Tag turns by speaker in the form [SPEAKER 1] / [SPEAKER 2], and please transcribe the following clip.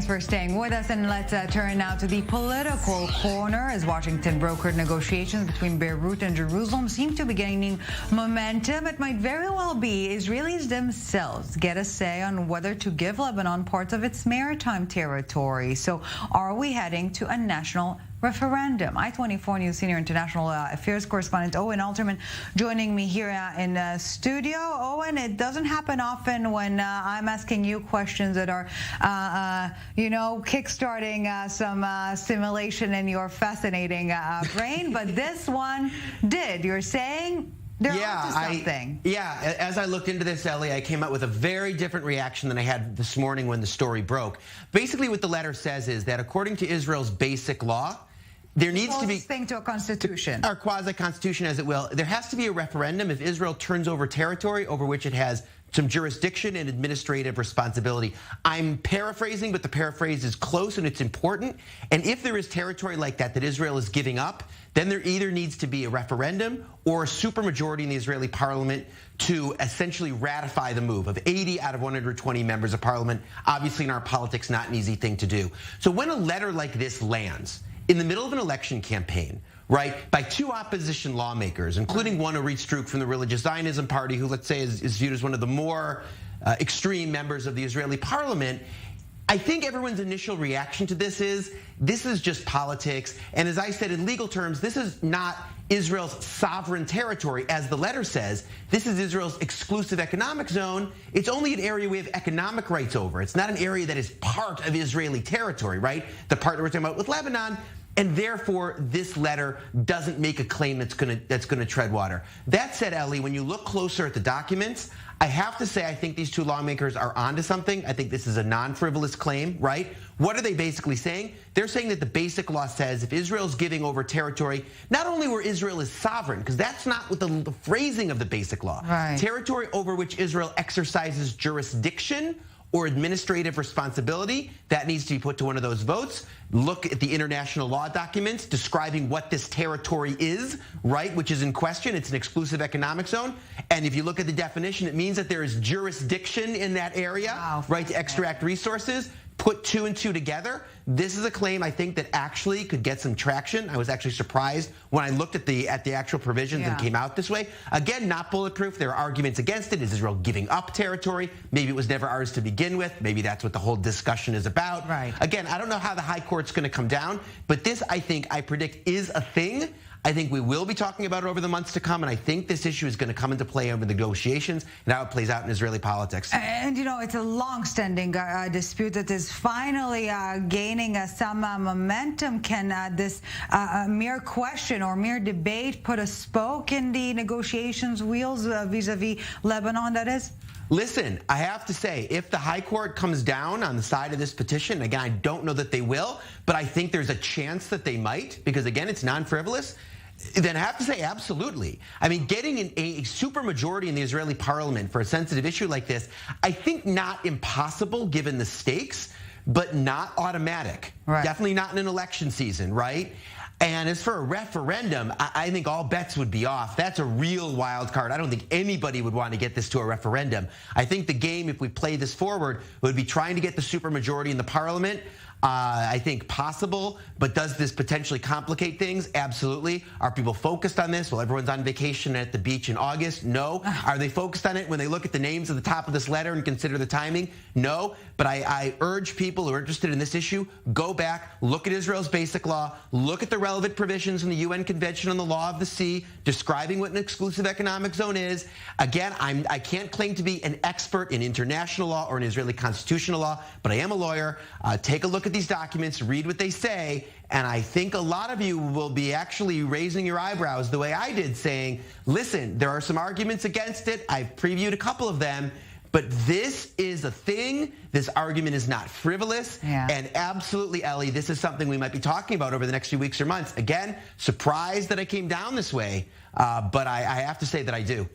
[SPEAKER 1] Thanks for staying with us, and let's turn now to the political corner as Washington brokered negotiations between Beirut and Jerusalem seem to be gaining momentum. It might very well be Israelis themselves get a say on whether to give Lebanon parts of its maritime territory. So are we heading to a national referendum? I-24 News Senior International Affairs Correspondent Owen Alterman joining me here in the studio. Owen, it doesn't happen often when I'm asking you questions that are, kickstarting some stimulation in your fascinating brain, but this one did. You're saying they're onto something.
[SPEAKER 2] As I looked into this, Ellie, I came up with a very different reaction than I had this morning when the story broke. Basically, what the letter says is that according to Israel's basic law, there needs to be
[SPEAKER 1] thing to a constitution,
[SPEAKER 2] or quasi-constitution, as it will. There has to be a referendum if Israel turns over territory over which it has some jurisdiction and administrative responsibility. I'm paraphrasing, but the paraphrase is close and it's important. And if there is territory like that Israel is giving up, then there either needs to be a referendum or a supermajority in the Israeli parliament to essentially ratify the move of 80 out of 120 members of parliament. Obviously, in our politics, not an easy thing to do. So when a letter like this lands in the middle of an election campaign, right, by two opposition lawmakers, including one, Orit Struk from the Religious Zionism Party, who, let's say, is viewed as one of the more extreme members of the Israeli parliament, I think everyone's initial reaction to this is just politics. And as I said, in legal terms, this is not Israel's sovereign territory, as the letter says. This is Israel's exclusive economic zone. It's only an area we have economic rights over. It's not an area that is part of Israeli territory, right? The part that we're talking about with Lebanon. And therefore, this letter doesn't make a claim that's gonna tread water. That said, Ellie, when you look closer at the documents, I have to say I think these two lawmakers are onto something. I think this is a non-frivolous claim, right? What are they basically saying? They're saying that the basic law says if Israel's giving over territory, not only where Israel is sovereign, because that's not what the phrasing of the basic law.
[SPEAKER 1] Right.
[SPEAKER 2] Territory over which Israel exercises jurisdiction or administrative responsibility, that needs to be put to one of those votes. Look at the international law documents describing what this territory is, right, which is in question. It's an exclusive economic zone. And if you look at the definition, it means that there is jurisdiction in that area, right, to extract resources. Put two and two together. This is a claim I think that actually could get some traction. I was actually surprised when I looked at the actual provisions and came out this way. Again, not bulletproof. There are arguments against it. Is Israel giving up territory? Maybe it was never ours to begin with. Maybe that's what the whole discussion is about.
[SPEAKER 1] Right.
[SPEAKER 2] Again, I don't know how the high court's going to come down, but this, I predict, is a thing. I think we will be talking about it over the months to come, and I think this issue is going to come into play over the negotiations and how it plays out in Israeli politics.
[SPEAKER 1] And, it's a long-standing dispute that is finally gaining some momentum. Can this mere question or mere debate put a spoke in the negotiations wheels vis-a-vis Lebanon, that is?
[SPEAKER 2] Listen, I have to say, if the high court comes down on the side of this petition, again, I don't know that they will, but I think there's a chance that they might, because again, it's non-frivolous. Then I have to say, absolutely. I mean, getting a supermajority in the Israeli parliament for a sensitive issue like this, I think not impossible given the stakes, but not automatic.
[SPEAKER 1] Right.
[SPEAKER 2] Definitely not in an election season, right? And as for a referendum, I think all bets would be off. That's a real wild card. I don't think anybody would want to get this to a referendum. I think the game, if we play this forward, would be trying to get the supermajority in the parliament. I think possible, but does this potentially complicate things? Absolutely. Are people focused on this? Well, everyone's on vacation at the beach in August? No. Are they focused on it when they look at the names at the top of this letter and consider the timing? No. But I urge people who are interested in this issue, go back, look at Israel's basic law, look at the relevant provisions in the UN Convention on the Law of the Sea, describing what an exclusive economic zone is. Again, I can't claim to be an expert in international law or in Israeli constitutional law, but I am a lawyer. Take a look at these documents, read what they say, and I think a lot of you will be actually raising your eyebrows the way I did, saying, listen, there are some arguments against it. I've previewed a couple of them, but this is a thing. This argument is not frivolous. And absolutely, Ellie, this is something we might be talking about over the next few weeks or months. Again, surprised that I came down this way, but I have to say that I do.